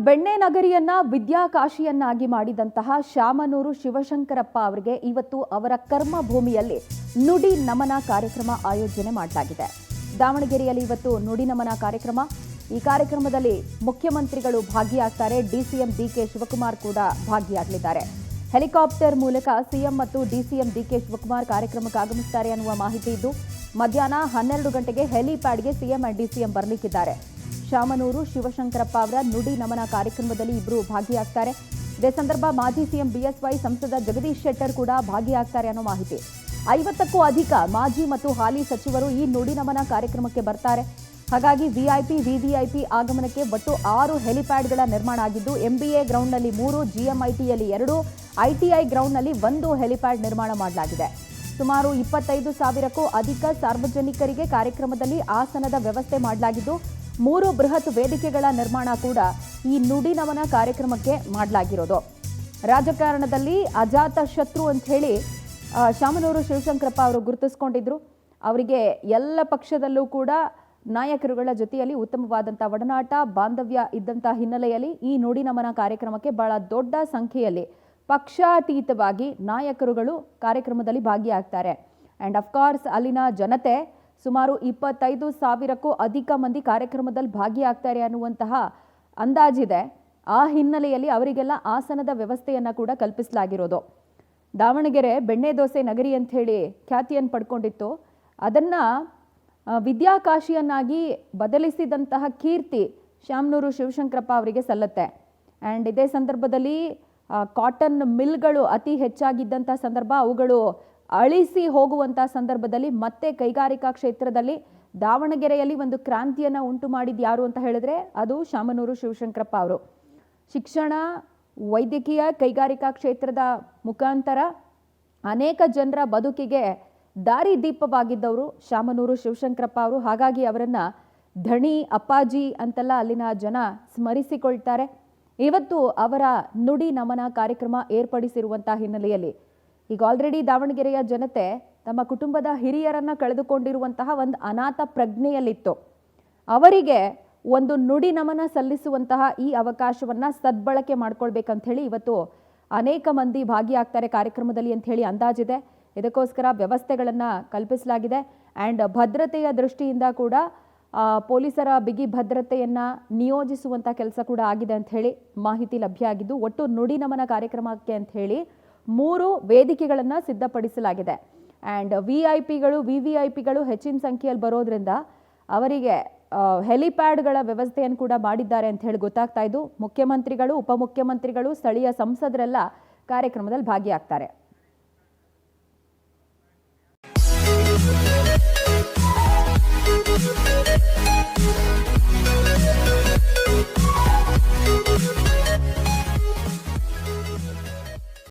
ಬೆಣ್ಣೆ ನಗರಿಯನ್ನ ವಿದ್ಯಾಕಾಶಿಯನ್ನಾಗಿ ಮಾಡಿದಂತಹ ಶಾಮನೂರು ಶಿವಶಂಕರಪ್ಪ ಅವರಿಗೆ ಇವತ್ತು ಅವರ ಕರ್ಮ ಭೂಮಿಯಲ್ಲಿ ನುಡಿ ನಮನ ಕಾರ್ಯಕ್ರಮ ಆಯೋಜನೆ ಮಾಡಲಾಗಿದೆ. ದಾವಣಗೆರೆಯಲ್ಲಿ ಇವತ್ತು ನುಡಿ ನಮನ ಕಾರ್ಯಕ್ರಮ. ಈ ಕಾರ್ಯಕ್ರಮದಲ್ಲಿ ಮುಖ್ಯಮಂತ್ರಿಗಳು ಭಾಗಿಯಾಗ್ತಾರೆ. ಡಿಸಿಎಂ ಡಿಕೆ ಶಿವಕುಮಾರ್ ಕೂಡ ಭಾಗಿಯಾಗಲಿದ್ದಾರೆ. ಹೆಲಿಕಾಪ್ಟರ್ ಮೂಲಕ ಸಿಎಂ ಮತ್ತು ಡಿಸಿಎಂ ಡಿಕೆ ಶಿವಕುಮಾರ್ ಕಾರ್ಯಕ್ರಮಕ್ಕೆ ಆಗಮಿಸುತ್ತಾರೆ ಅನ್ನುವ ಮಾಹಿತಿ ಇದ್ದು, ಮಧ್ಯಾಹ್ನ 12 ಗಂಟೆಗೆ ಹೆಲಿಪ್ಯಾಡ್ಗೆ ಸಿಎಂ ಮತ್ತು ಡಿಸಿಎಂ ಬರಲಿಕ್ಕಿದ್ದಾರೆ. ಶಾಮನೂರು ಶಿವಶಂಕರಪ್ಪ ಅವರ ನುಡಿ ನಮನ ಕಾರ್ಯಕ್ರಮದಲ್ಲಿ ಇಬ್ಬರು ಭಾಗಿಯಾಗ್ತಾರೆ. ಇದೇ ಸಂದರ್ಭ ಮಾಜಿ ಸಿಎಂ ಬಿಎಸ್ವೈ, ಸಂಸದ ಜಗದೀಶ್ ಶೆಟ್ಟರ್ ಕೂಡ ಭಾಗಿಯಾಗ್ತಾರೆ ಅನ್ನೋ ಮಾಹಿತಿ. 50ಕ್ಕೂ ಅಧಿಕ ಮಾಜಿ ಮತ್ತು ಹಾಲಿ ಸಚಿವರು ಈ ನುಡಿ ನಮನ ಕಾರ್ಯಕ್ರಮಕ್ಕೆ ಬರ್ತಾರೆ. ಹಾಗಾಗಿ ವಿಐಪಿ, ವಿವಿಐಪಿ ಆಗಮನಕ್ಕೆ ಒಟ್ಟು 6 ಹೆಲಿಪ್ಯಾಡ್ಗಳ ನಿರ್ಮಾಣ ಆಗಿದ್ದು, ಎಂಬಿಎ ಗ್ರೌಂಡ್ನಲ್ಲಿ 3, ಜಿಎಂಐಟಿಯಲ್ಲಿ 2, ಐಟಿಐ ಗ್ರೌಂಡ್ನಲ್ಲಿ 1 ಹೆಲಿಪ್ಯಾಡ್ ನಿರ್ಮಾಣ ಮಾಡಲಾಗಿದೆ. ಸುಮಾರು 25,000ಕ್ಕೂ ಅಧಿಕ ಸಾರ್ವಜನಿಕರಿಗೆ ಕಾರ್ಯಕ್ರಮದಲ್ಲಿ ಆಸನದ ವ್ಯವಸ್ಥೆ ಮಾಡಲಾಗಿದ್ದು, 3 ಬೃಹತ್ ವೇದಿಕೆಗಳ ನಿರ್ಮಾಣ ಕೂಡ ಈ ನುಡಿ ನಮನ ಕಾರ್ಯಕ್ರಮಕ್ಕೆ ಮಾಡಲಾಗಿರೋದು. ರಾಜಕಾರಣದಲ್ಲಿ ಅಜಾತ ಶತ್ರು ಅಂತ ಹೇಳಿ ಶಾಮನೂರು ಶಿವಶಂಕರಪ್ಪ ಅವರು ಗುರುತಿಸಿಕೊಂಡಿದ್ರು. ಅವರಿಗೆ ಎಲ್ಲ ಪಕ್ಷದಲ್ಲೂ ಕೂಡ ನಾಯಕರುಗಳ ಜೊತೆಯಲ್ಲಿ ಉತ್ತಮವಾದಂಥ ಒಡನಾಟ, ಬಾಂಧವ್ಯ ಇದ್ದಂಥ ಹಿನ್ನೆಲೆಯಲ್ಲಿ ಈ ನುಡಿ ನಮನ ಕಾರ್ಯಕ್ರಮಕ್ಕೆ ಬಹಳ ದೊಡ್ಡ ಸಂಖ್ಯೆಯಲ್ಲಿ ಪಕ್ಷಾತೀತವಾಗಿ ನಾಯಕರುಗಳು ಕಾರ್ಯಕ್ರಮದಲ್ಲಿ ಭಾಗಿಯಾಗ್ತಾರೆ. ಆ್ಯಂಡ್ ಅಫ್ಕೋರ್ಸ್ ಅಲ್ಲಿನ ಜನತೆ ಸುಮಾರು 25,000ಕ್ಕೂ ಅಧಿಕ ಮಂದಿ ಕಾರ್ಯಕ್ರಮದಲ್ಲಿ ಭಾಗಿಯಾಗ್ತಾರೆ ಅನ್ನುವಂತಹ ಅಂದಾಜಿದೆ. ಆ ಹಿನ್ನೆಲೆಯಲ್ಲಿ ಅವರಿಗೆಲ್ಲ ಆಸನದ ವ್ಯವಸ್ಥೆಯನ್ನು ಕೂಡ ಕಲ್ಪಿಸಲಾಗಿರೋದು. ದಾವಣಗೆರೆ ಬೆಣ್ಣೆ ದೋಸೆ ನಗರಿ ಅಂತ ಹೇಳಿ ಖ್ಯಾತಿಯನ್ನು ಪಡ್ಕೊಂಡಿತ್ತು. ಅದನ್ನು ವಿದ್ಯಾಕಾಶಿಯನ್ನಾಗಿ ಬದಲಿಸಿದಂತಹ ಕೀರ್ತಿ ಶಾಮನೂರು ಶಿವಶಂಕರಪ್ಪ ಅವರಿಗೆ ಸಲ್ಲತ್ತೆ. ಆ್ಯಂಡ್ ಇದೇ ಸಂದರ್ಭದಲ್ಲಿ ಕಾಟನ್ ಮಿಲ್ಗಳು ಅತಿ ಹೆಚ್ಚಾಗಿದ್ದಂಥ ಸಂದರ್ಭ, ಅವುಗಳು ಅಳಿಸಿ ಹೋಗುವಂಥ ಸಂದರ್ಭದಲ್ಲಿ ಮತ್ತೆ ಕೈಗಾರಿಕಾ ಕ್ಷೇತ್ರದಲ್ಲಿ ದಾವಣಗೆರೆಯಲ್ಲಿ ಒಂದು ಕ್ರಾಂತಿಯನ್ನು ಉಂಟು ಮಾಡಿದ್ದು ಯಾರು ಅಂತ ಹೇಳಿದ್ರೆ ಅದು ಶಾಮನೂರು ಶಿವಶಂಕರಪ್ಪ ಅವರು. ಶಿಕ್ಷಣ, ವೈದ್ಯಕೀಯ, ಕೈಗಾರಿಕಾ ಕ್ಷೇತ್ರದ ಮುಖಾಂತರ ಅನೇಕ ಜನರ ಬದುಕಿಗೆ ದಾರಿದೀಪವಾಗಿದ್ದವರು ಶಾಮನೂರು ಶಿವಶಂಕರಪ್ಪ ಅವರು. ಹಾಗಾಗಿ ಅವರನ್ನು ಧಣಿ ಅಪ್ಪಾಜಿ ಅಂತೆಲ್ಲ ಅಲ್ಲಿನ ಜನ ಸ್ಮರಿಸಿಕೊಳ್ತಾರೆ. ಇವತ್ತು ಅವರ ನುಡಿ ನಮನ ಕಾರ್ಯಕ್ರಮ ಏರ್ಪಡಿಸಿರುವಂಥ ಹಿನ್ನೆಲೆಯಲ್ಲಿ ಈಗ ಆಲ್ರೆಡಿ ದಾವಣಗೆರೆಯ ಜನತೆ ತಮ್ಮ ಕುಟುಂಬದ ಹಿರಿಯರನ್ನು ಕಳೆದುಕೊಂಡಿರುವಂತಹ ಒಂದು ಅನಾಥ ಪ್ರಜ್ಞೆಯಲ್ಲಿತ್ತು. ಅವರಿಗೆ ಒಂದು ನುಡಿ ನಮನ ಸಲ್ಲಿಸುವಂತಹ ಈ ಅವಕಾಶವನ್ನು ಸದ್ಬಳಕೆ ಮಾಡ್ಕೊಳ್ಬೇಕಂತ ಹೇಳಿ ಇವತ್ತು ಅನೇಕ ಮಂದಿ ಭಾಗಿಯಾಗ್ತಾರೆ ಕಾರ್ಯಕ್ರಮದಲ್ಲಿ ಅಂತ ಹೇಳಿ ಅಂದಾಜಿದೆ. ಇದಕ್ಕೋಸ್ಕರ ವ್ಯವಸ್ಥೆಗಳನ್ನು ಕಲ್ಪಿಸಲಾಗಿದೆ. ಆ್ಯಂಡ್ ಭದ್ರತೆಯ ದೃಷ್ಟಿಯಿಂದ ಕೂಡ ಪೊಲೀಸರ ಬಿಗಿ ಭದ್ರತೆಯನ್ನು ನಿಯೋಜಿಸುವಂಥ ಕೆಲಸ ಕೂಡ ಆಗಿದೆ ಅಂತ ಹೇಳಿ ಮಾಹಿತಿ ಲಭ್ಯ ಆಗಿದ್ದು, ಒಟ್ಟು ನುಡಿ ನಮನ ಕಾರ್ಯಕ್ರಮಕ್ಕೆ ಅಂತ ಹೇಳಿ 3 ವೇದಿಕೆಗಳನ್ನು ಸಿದ್ಧಪಡಿಸಲಾಗಿದೆ. ಆ್ಯಂಡ್ ವಿಐಪಿಗಳು, ವಿವಿಐಪಿಗಳು ಹೆಚ್ಚಿನ ಸಂಖ್ಯೆಯಲ್ಲಿ ಬರೋದ್ರಿಂದ ಅವರಿಗೆ ಹೆಲಿಪ್ಯಾಡ್ಗಳ ವ್ಯವಸ್ಥೆಯನ್ನು ಕೂಡ ಮಾಡಿದ್ದಾರೆ ಅಂತ ಹೇಳಿ ಗೊತ್ತಾಗ್ತಾ ಇದ್ದು, ಮುಖ್ಯಮಂತ್ರಿಗಳು, ಉಪಮುಖ್ಯಮಂತ್ರಿಗಳು, ಸ್ಥಳೀಯ ಸಂಸದರೆಲ್ಲ ಕಾರ್ಯಕ್ರಮದಲ್ಲಿ ಭಾಗಿಯಾಗ್ತಾರೆ.